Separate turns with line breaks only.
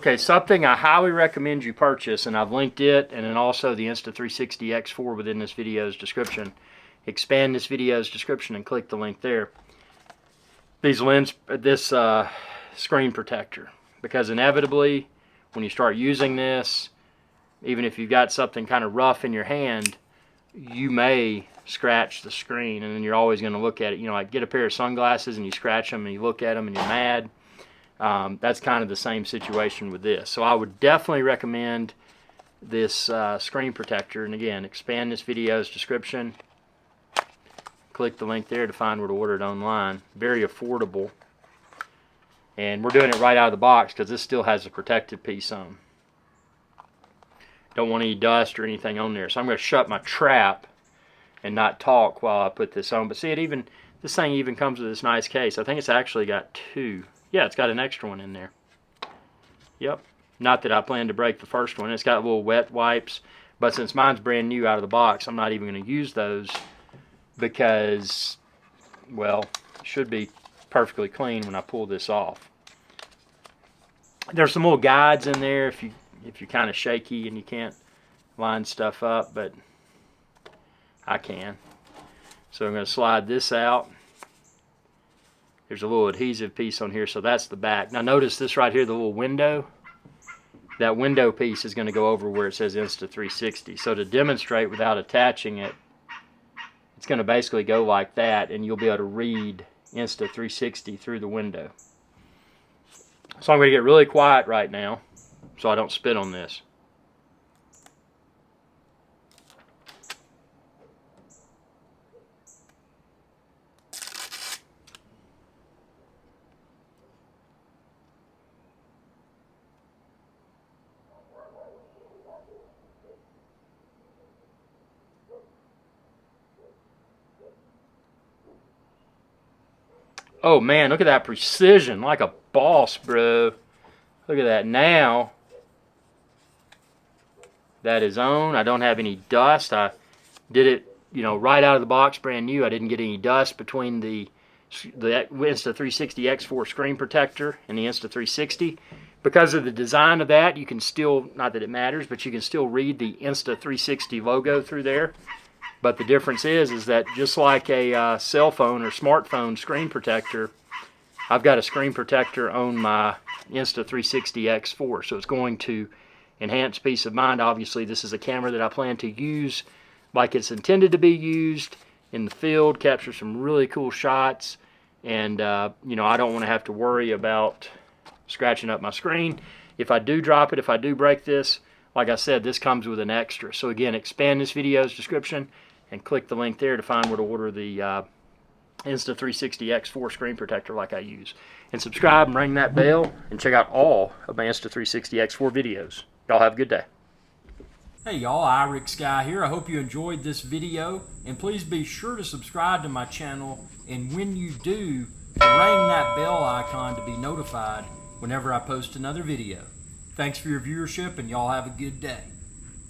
Okay, something I highly recommend you purchase, and I've linked it, and then also the Insta360 X4 within this video's description. Expand this video's description and click the link there. This screen protector, because inevitably, when you start using this, even if you've got something kind of rough in your hand, you may scratch the screen, and then you're always going to look at it. You know, like get a pair of sunglasses and you scratch them and you look at them and you're mad. That's kind of the same situation with this. So I would definitely recommend this screen protector. And again, expand this video's description. Click the link there to find where to order it online. Very affordable. And we're doing it right out of the box because this still has a protective piece on. Don't want any dust or anything on there. So I'm going to shut my trap and not talk while I put this on. But see, this thing even comes with this nice case. I think it's actually got two. Yeah, it's got an extra one in there. Yep. Not that I plan to break the first one. It's got little wet wipes. But since mine's brand new out of the box, I'm not even going to use those because, well, it should be perfectly clean when I pull this off. There's some little guides in there if you're kind of shaky and you can't line stuff up, but I can. So I'm going to slide this out. There's a little adhesive piece on here, so that's the back. Now notice this right here, the little window. That window piece is going to go over where it says Insta360. So to demonstrate without attaching it, it's going to basically go like that, and you'll be able to read Insta360 through the window. So I'm going to get really quiet right now so I don't spit on this. Oh man, look at that precision, like a boss, bro. Look at that. Now that is on. I don't have any dust. I did it, you know, right out of the box, brand new. I didn't get any dust between the Insta360 X4 screen protector and the Insta360. Because of the design of that, you can still, not that it matters, but you can still read the Insta360 logo through there. But the difference is that just like a cell phone or smartphone screen protector, I've got a screen protector on my Insta360 X4. So it's going to enhance peace of mind. Obviously, this is a camera that I plan to use like it's intended to be used in the field, capture some really cool shots. And, you know, I don't want to have to worry about scratching up my screen. If I do drop it, if I do break this, like I said, this comes with an extra. So again, expand this video's description and click the link there to find where to order the Insta360 X4 screen protector like I use. And subscribe and ring that bell and check out all of my Insta360 X4 videos. Y'all have a good day.
Hey y'all, iRick Sky here. I hope you enjoyed this video, and please be sure to subscribe to my channel, and when you do, ring that bell icon to be notified whenever I post another video. Thanks for your viewership, and y'all have a good day.